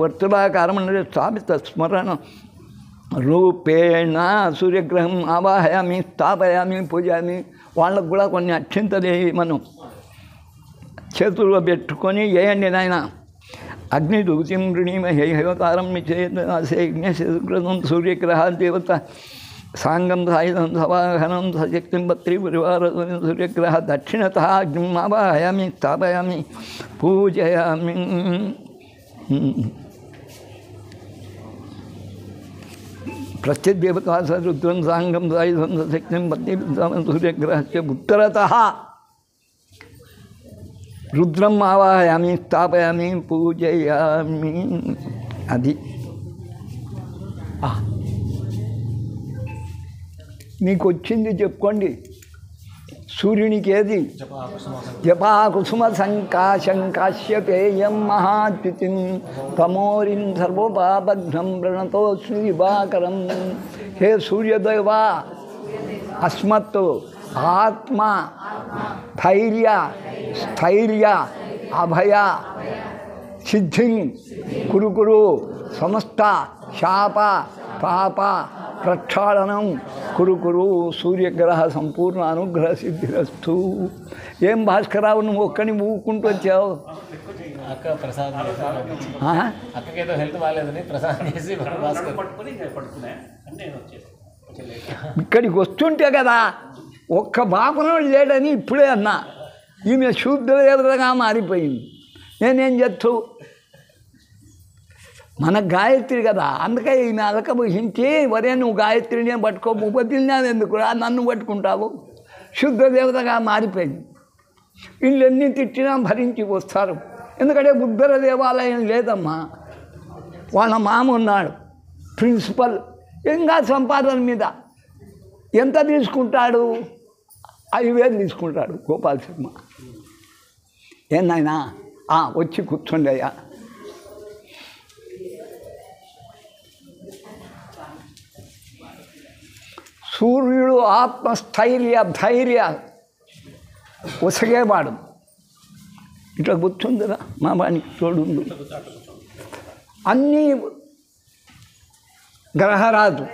వర్తులాకారమండలే స్థాపిత స్మరణ రూపేణ సూర్యగ్రహం ఆవాహయామి, స్థాపయామి, పూజామి. వాళ్ళకు కూడా కొన్ని అక్షింతలు మనం చేతుల్లో పెట్టుకొని వేయండి నాయన. అగ్ని దూతిం వృణీమహే హేవతారం యజ్ఞం సూర్యగ్రహ దేవత సాంగం సాయుధం సవాహనం సశక్తిం పత్రి పరివార సూర్యగ్రహ దక్షిణత అగ్నిం ఆవాహయామి, స్థాపయామి, పూజయామి. ప్రత్యదేవతా రుద్రం సాంగం సాయుధం సశక్తిం పత్రి సూర్యగ్రహస్య ఉత్తరతః రుద్రం ఆవాహయామి, స్థాపయామి, పూజయామి. అది మీకు వచ్చింది చెప్పుకోండి. సూర్యునికి ఏది? జపా కుసుమ సంకాశం కాశ్యపేయం మహాద్యుతిం తమోరిం సర్వోపాబద్ధం ప్రణతోస్మి దివాకరం. హే సూర్యదేవా, అస్మత్ ఆత్మ ధైర్య స్థైర్య అభయ సిద్ధిం కురు సమస్త శాప పాప ప్రక్షాళనం కురు సూర్యగ్రహ సంపూర్ణ అనుగ్రహ సిద్ధిరస్తు. ఏం భాస్కరరావు, నువ్వు ఒక్కని ఊకుంటూ వచ్చావు? అక్కకేదో హెల్త్ బాగాలేదని ప్రసాదం చేసి ఇక్కడికి వస్తుంటే కదా ఒక్క బాపనోడు లేడని ఇప్పుడే అన్నా. ఈమె శూద్రదేవతగా మారిపోయింది. నేనేం చేస్తూ మన గాయత్రి కదా, అందుకే ఈమె అలకబోహించి వరే నువ్వు గాయత్రిని పట్టుకో, ఉపదిల్నావు ఎందుకు రా, నన్ను పట్టుకుంటావు. శుద్ధదేవతగా మారిపోయింది. వీళ్ళెన్ని తిట్టినా భరించి వస్తారు. ఎందుకంటే బుద్ధర దేవాలయం లేదమ్మా. వాళ్ళ మామ ఉన్నాడు ప్రిన్సిపల్, ఇంకా సంపాదన మీద ఎంత తీసుకుంటాడు? 5,000 తీసుకుంటాడు గోపాల్ శర్మ. ఏనాయనా వచ్చి కూర్చోండి అయ్యా. సూర్యుడు ఆత్మస్థైర్య ధైర్య ఉసగేవాడు. ఇట్లా కూర్చుందిరా మా వానికి తోడు. అన్నీ గ్రహరాజు,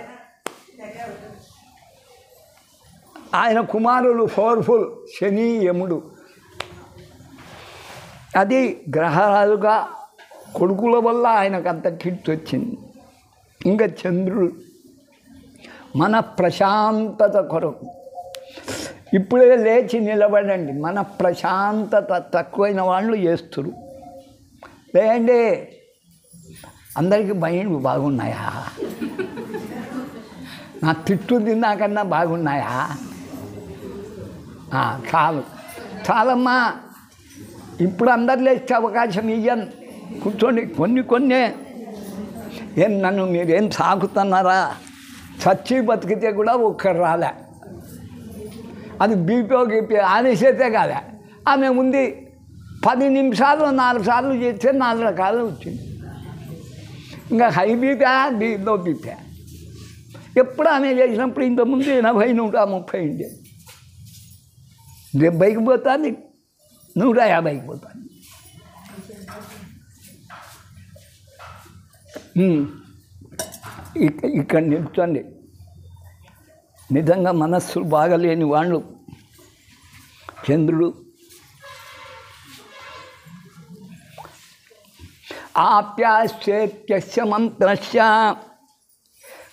ఆయన కుమారులు పవర్ఫుల్ శని యముడు. అది గ్రహరాజుగా కొడుకుల వల్ల ఆయనకు అంత కిట్ వచ్చింది. ఇంకా చంద్రుడు మన ప్రశాంతత కొరకు ఇప్పుడే లేచి నిలబడండి. మన ప్రశాంతత తక్కువైన వాళ్ళు చేస్తురు. లేండి అందరికీ బయలు బాగున్నాయా? నా తిట్టు తిన్నాకన్నా బాగున్నాయా? చాలు చాలమ్మా. ఇప్పుడు అందరు లేచే అవకాశం ఇయ్యను, కూర్చోండి. కొన్ని ఏం నన్ను మీరేం సాగుతున్నారా? చచ్చి బతికితే కూడా ఒక్కరు రాలే. అది బీపీ గీపీ ఆనేసేతే కాలే. ఆమె ఉంది 10 నిమిషాలు 4 సార్లు చేస్తే 4 రకాలు వచ్చింది. ఇంకా హై బీపీ లో బీపీ ఎప్పుడు ఆమె చేసినప్పుడు ఇంతకుముందు 80, 130 ఉండే. 70కి పోతుంది, 150కి పోతుంది. ఇక్కడ నిల్చోండి. నిజంగా మనస్సులు బాగలేని వాళ్ళు చంద్రుడు ఆప్యాస్యేత్యస్య మంత్రస్య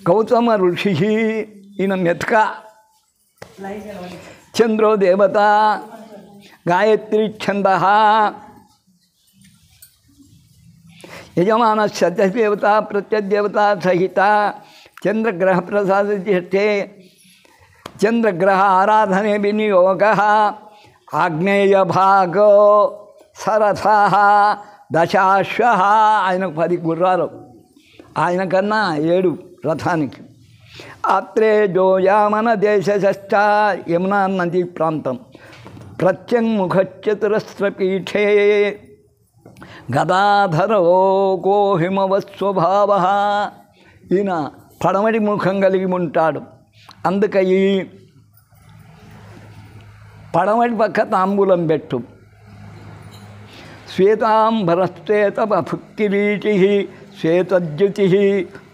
గౌతమ ఋషి. ఈయన మెతక చంద్రో దేవత, గాయత్రి ఛంద, యజమాన సత్యదేవత ప్రత్యదేవత సహిత చంద్రగ్రహ ప్రసాదే చంద్రగ్రహ ఆరాధనే వినియోగ. ఆగ్నేయ భాగో సరథ దశాశ్వ. ఆయనకు 10 గుర్రాలు, ఆయన కన్నా 7 రథానికి. అత్రేజో యామన దేశశ్చ యమునా నదీ ప్రాంతం. ప్రత్యంగుఖచతురస్రపీఠే గదాధరో గోహిమవస్వభావ. ఈయన పడమటి ముఖం కలిగి ఉంటాడు. అందుకే ఈ పడమటి పక్క తాంబూలం పెట్టు. శ్వేతాంబరశ్వేత భుక్కిరీటి శ్వేతద్యుతి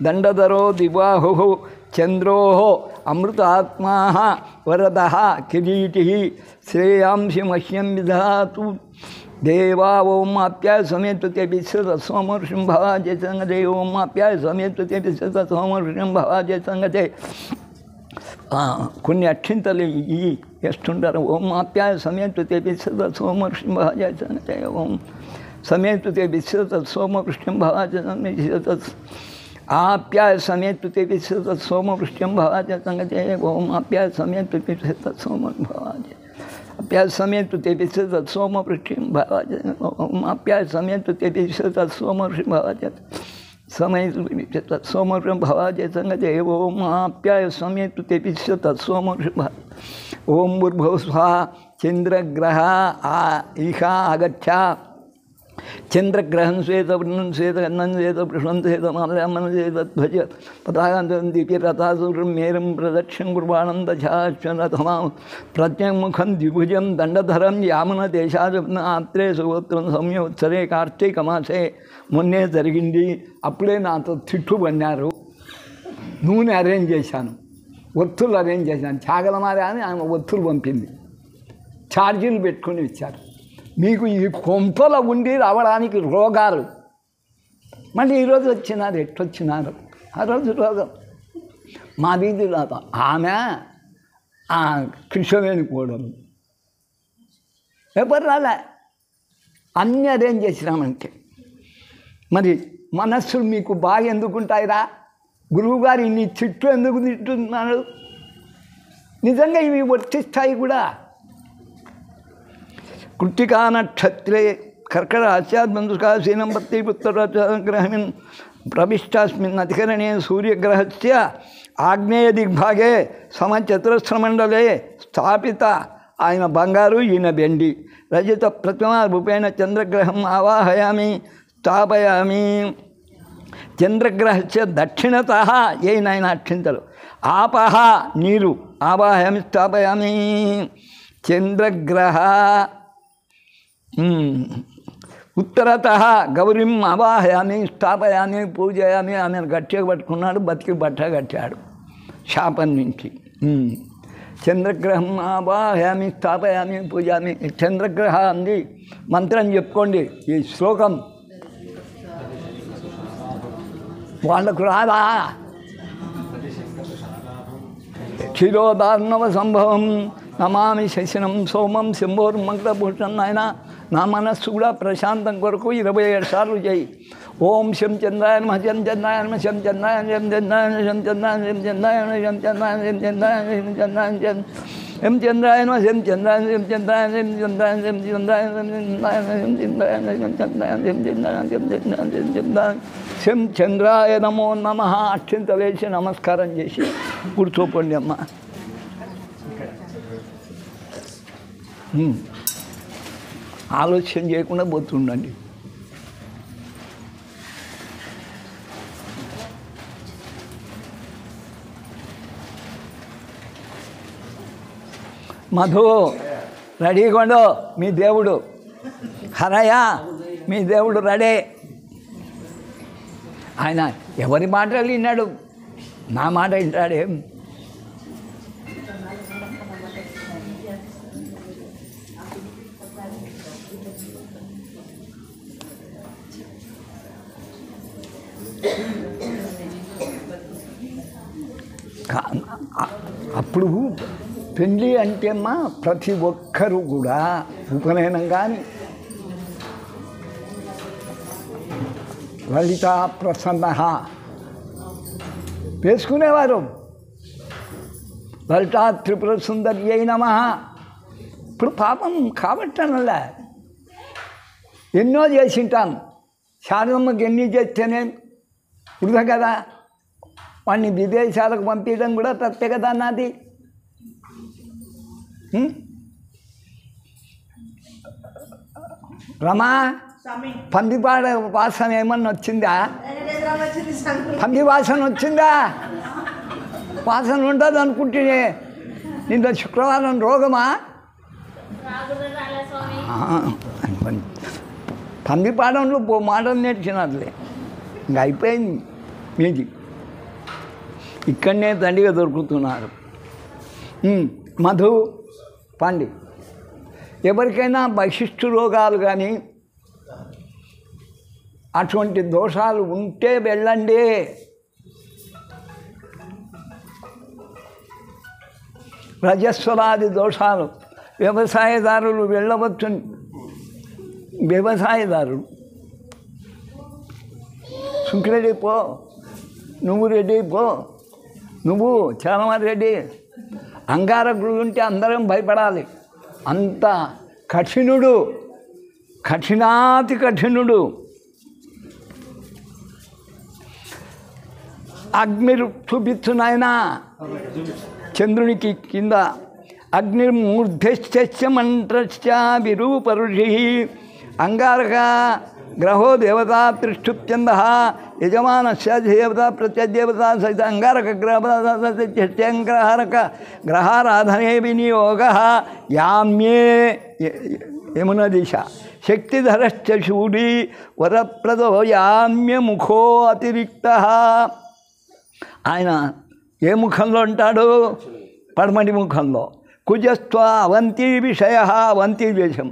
దండధరో దిబాహు చంద్రో అమృతాత్మా వరద కిరీటి శ్రేయాంసి మహ్యం విధాతు. దేవా ఓం ఆప్యాయ సమేతుతే విశ్వత సోమర్షిం భవాజే సంగతే. ఓం ఆప్యాయ సమేతుతే విశ్వత సోమర్షిం భవాజే సంగతే. కొన్ని అక్షింతలు వేస్తుంటారు. ఓం ఆప్యాయ సమేతుతే విశ్వత సోమర్షిం భవాజే సంగతే. ఓం సమేతుతే విశ్వత సోమవృష్ట్యం భవాజే సంగతే. ఆప్యాయ సమేతుతే విశ్వత సోమవృష్ట్యం భవాజే సంగతే. ఓం ఆప్యాయ సమేతుతే విశ్వత సోమర్భవాజే. అప్యాయ సమేతుతే విశ్వత సోమవృష్ట్యం భవాజే. ఓం ఆప్యాయ సమేతుతే విశ్వత సోమవృష్ట్యం భవాజే సమేత సోమవృషం భవాజే సంగతే. ఓం ఆప్యాయ సమేతుతే విశ్వత సోమవృషం. ఓం భూర్భువః స్వాహా. చంద్రగ్రహ ఈహ ఆగచ్చ. చంద్రగ్రహం శ్వేతవర్ణం శ్వేతగన్నం శ్వేతవృషం శ్వేతమాలయామన శ్వేతధ్వజ పతాకాంతం దీపి రథాసూరం మేరం ప్రదక్షిణ కుర్వాణం దశాశ్వరథమా ప్రత్యముఖం ద్విభుజం దండధరం యామన దేశాజ ఆత్రే సుగోత్రం సంయోత్సరే కార్తీక మాసే. మొన్నే జరిగింది. అప్పుడే నాతో తిట్టు పన్నారు. నూనె అరేంజ్ చేశాను, ఒత్తులు అరేంజ్ చేశాను. చాగలమారి అని ఆమె ఒత్తులు పంపింది. ఛార్జీలు పెట్టుకుని ఇచ్చారు. మీకు ఈ కొంపల ఉండి రావడానికి రోగాలు. మళ్ళీ ఈరోజు వచ్చినారు. ఎట్టొచ్చినారు? ఆ రోజు రోగం మా వీధిలో ఆమె కృష్ణవేణి కూడదు. ఎవరు రాలే, అన్నీ అరేంజ్ చేసినామంటే. మరి మనస్సులు మీకు బాగా ఎందుకుంటాయిరా? గురువుగారు ఇన్ని తిట్టు ఎందుకు తిట్టున్నాడు? నిజంగా ఇవి వర్తిస్తాయి కూడా. కృత్తికా నక్షత్రే కర్కట ఆస్యాద్బంధుకాశీనం పత్తి పుత్రగ్రహమిన్ ప్రవిష్టాస్మిన్ అధికరణే సూర్యగ్రహస్య ఆగ్నేయ దిగ్భాగే సమచతురస్రమండలే స్థాపిత. ఆయన బంగారు, ఈయన వెండి. రజత ప్రతిమ రూపేణ చంద్రగ్రహం ఆవాహయామి స్థాపయామి. చంద్రగ్రహస్య దక్షిణత ఏనాయన అక్షింతలు. ఆపహ నీరు ఆవాహయామి స్థాపయామి. చంద్రగ్రహ ఉత్తరత గౌరీం ఆవాహయామి స్థాపయామి పూజయామి. ఆమెను గట్టిగా పట్టుకున్నాడు, బతికి బట్ట కట్టాడు శాపం నుంచి. చంద్రగ్రహం ఆవాహయామి స్థాపయామి పూజామి. చంద్రగ్రహ అంది మంత్రం చెప్పుకోండి. ఈ శ్లోకం వాళ్ళకు రాదా? క్షీరోదార్ణవ సంభవం నమామి శశినం సోమం శంభోర్మంగళభూషణ్. ఆయన నా మనస్సు కూడా ప్రశాంతం కొరకు 27 సార్లు చేయి. ఓం శం చంద్రాయ నమః శం చంద్రాయ నమః శం చంద్రాయ శం చంద్రాయ శం చంద్రాయ శం చంద్రాయ శం చంద్రాయ శం చంద్రాయ శం చంద్రాయ శం చంద్రాయ నమః శం చంద్రాయ శం చంద్రాయ శం చంద్రాయ శం చంద్రాయ శం చంద్రాయ శం చంద్రాయ శం చంద్రాయ శం చంద్రాయ శం చంద్రాయ నమో నమః. అక్షింత వేసి నమస్కారం చేసి కూర్చోపోండి అమ్మ. ఆలోచన చేయకుండా పోతుండండి. మధు రెడీగొండు, మీ దేవుడు హరయ్య, మీ దేవుడు రెడీ. ఆయన ఎవరి మాటలు విన్నాడు, నా మాట వింటాడేం? అప్పుడు పెళ్ళి అంటే అమ్మా ప్రతి ఒక్కరూ కూడా ఉపనయనం కానీ లలిత ప్రసన్న వేసుకునేవారు. లలితా త్రిపుర సుందర్యై నమః. ఇప్పుడు పాపం కాబట్టనలా ఎన్నో చేసింటాను. శారదమ్మకి ఎన్ని చేస్తేనే వృధా కదా. వాడిని విదేశాలకు పంపించడం కూడా తప్పే కదా నాది. రమా, పందిపాడ వాసన ఏమన్నా వచ్చిందా? పంది వాసన వచ్చిందా? వాసన ఉండదు అనుకుంటే నిన్న శుక్రవారం రోగమా? పందిపాడంలో మాటలు నేర్చినట్లే ఇంకా అయిపోయింది మీది. ఇక్కడనే దండిగా దొరుకుతున్నారు. మధు పండి. ఎవరికైనా వశిష్ఠు రోగాలు కానీ అటువంటి దోషాలు ఉంటే వెళ్ళండి. రజస్వలాది దోషాలు వ్యవసాయదారులు వెళ్ళవచ్చు. వ్యవసాయదారులు శుక్రెడ్డి పో, నువ్వు రెడ్డి పో, నువ్వు చాలారెడ్డి. అంగారకుడు ఉంటే అందరం భయపడాలి. అంత కఠినుడు, కఠినాతి కఠినుడు. అగ్నిర్ చూపిస్తున్నాయన చంద్రునికి కింద. అగ్నిర్మూర్ధశ్చ మంత్రశ్చ విరూపరుషి అంగారక గ్రహో దేవత తిష్ఠుప్యంద యజమానస్య దేవత ప్రత్యదేవత సహిత అంగారక గ్రహంగ్రహారక గ్రహారాధనే వినియోగ యామ్యే యమున దిశ శక్తిధరశ్చ శూడి వరప్రదో యామ్య ముఖో అతిరిక్త. ఆయన ఏ ముఖంలో ఉంటాడు? పడమటి ముఖంలో. కుజస్వ అవంతి విషయ, అవంతి దేశం,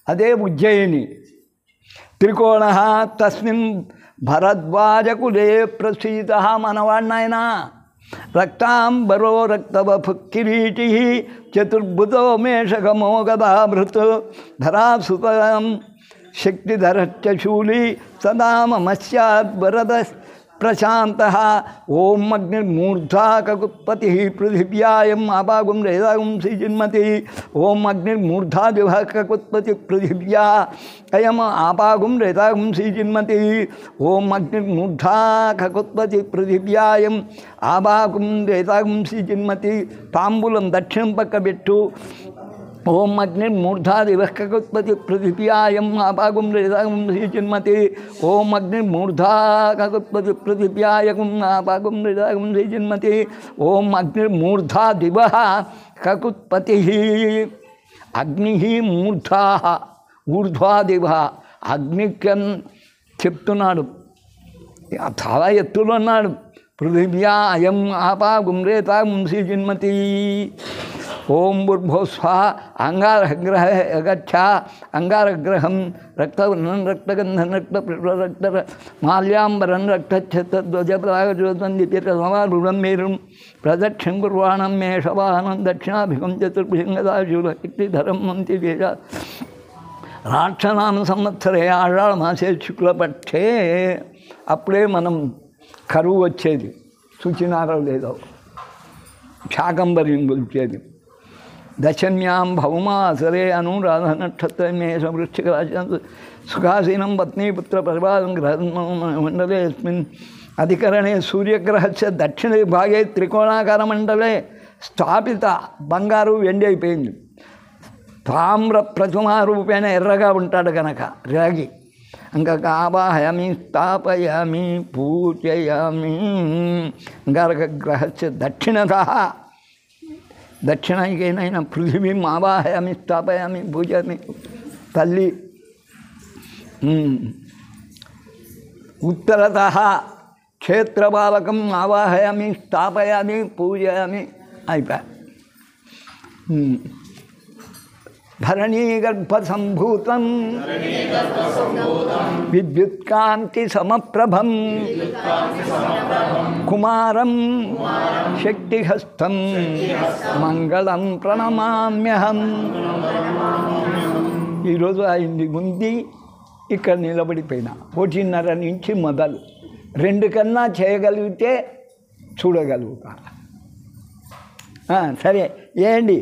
అదే ఉజ్జయిని. త్రికోణ తస్మిన్ భరద్వాజకులే ప్రసీత. మనవాడినాయన రక్తాంబరో రక్తవఫుక్కిరీటి చతుర్భుతో మేషగమో గదాభృత్ ధరాసుతం శక్తిధరశ్చ శూలి సదా మమస్యాద్వరద ప్రశాంత. ఓం అగ్నిర్మూర్ధా కకుత్పతి పృథివ్యాయం ఆపాగుం రేదాగుం శ్రీజిన్మతి. ఓం అగ్నిర్మూర్ధా దివ కకుత్పతి పృథివ్యా అయం ఆపాగుం రేదాగుం శ్రీజిన్మతి. ఓం అగ్నిర్మూర్ధా కకుత్పతి పృథివ్యాయం ఆపాగుం రేదాగుం శ్రీజిన్మతి. తాంబూలం దక్షిణం పక్క పెట్టు. ఓం అగ్నిర్మూర్ధా దివః కకుత్పతి పృథివ్యాయం ఆపాగుం రేదాగుం శ్రీజిన్మతి. ఓం అగ్నిర్మూర్ధా కకుత్పతి పృథివ్యాయం ఆపాగుం రేదాగుం శ్రీజిన్మతి. ఓం అగ్నిర్మూర్ధా దివః కకుత్పతి. అగ్ని మూర్ధా ఊర్ధ్వా దివః. అగ్నికం చెప్తున్నాడు, చాలా ఎత్తులో ఉన్నాడు. పృథివ్యా అయం ఆపాగుం రేతాగుం శ్రీజిన్మతి. ఓం భూర్భువస్వ అంగారగ్రహ గచ్చ. అంగారగ్రహం రక్తవర్ణం రక్తగంధం రక్త మాల్యాంబరం రక్తధ్వజప్రాగజ్యోతం దీప్యమారుణం మేరుం ప్రదక్షిం కుర్వాణం మేషవాహనం దక్షిణాభిగం చతుర్భుజంగదాశూలశక్తిధరం మంతి వేద. రాక్షనామ సంవత్సరే ఆషాఢ మాసే శుక్లపక్షే అప్పుడే మనం కరువు వచ్చేది, శుచినారో లేదో శాకంబర్యం కొలిచేది. దశమ్యాం భౌమాసరే అనురాధ నక్షత్రమేష వృశ్చిక రాశి సుఖాసీనం పత్నీపుత్ర పరిపాలన గ్రహమండలేస్మిన్ అధికరణే సూర్యగ్రహస్య దక్షిణ విభాగే త్రికోణాకార మండలే స్థాపిత. బంగారు వెండి అయిపోయింది. తామ్ర ప్రతిమారూపేణ ఎర్రగా ఉంటాడు కనుక రాగి. ఇంకా ఆవాహయామి స్థాపయామి పూజయామి. అంగారకగ్రహస్య దక్షిణత దక్షిణైకైనా పృథివీం ఆవాహయామి స్థాపయామి పూజయామి. తల్లి ఉత్తరత క్షేత్రపాలకం ఆవాహయామి స్థాపయామి పూజయామి అయిపోయా. ధరణీగర్భసంభూతం విద్యుత్కాంతి సమప్రభం కుమారం శక్తిహస్తం మంగళం ప్రణమామ్యహం. ఈరోజు అయింది ముందు ఇక్కడ నిలబడిపోయినా 1:30 నుంచి మొదలు 2 కన్నా చేయగలిగితే చూడగలుగుతా. సరే ఏంటి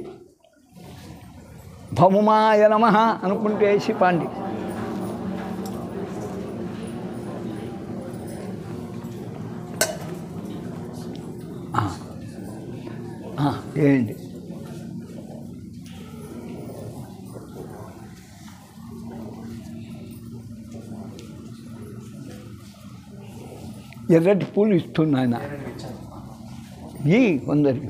భౌమాయ నమః అనుకుంటే వేసి పాండి. ఏంటి ఎర్రటి పూలు ఇస్తున్నాయన ఈ కొందరికి.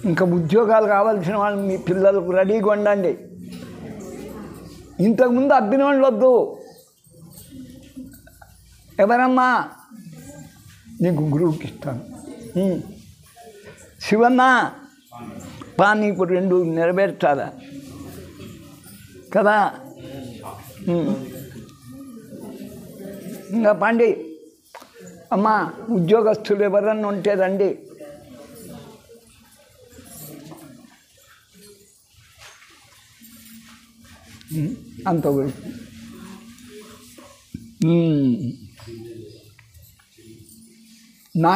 ఇంకా ఉద్యోగాలు కావాల్సిన వాళ్ళు మీ పిల్లలకు రెడీగా ఉండండి. ఇంతకుముందు అబ్బినోళ్ళు వద్దు. ఎవరమ్మా నీకు గురువుకి ఇస్తాను. శివన్న నీకు 2 నెరవేర్చాలా కదా. ఇంకా పండి అమ్మా ఉద్యోగస్తులు ఎవరన్నా ఉంటే రండి. అంత నా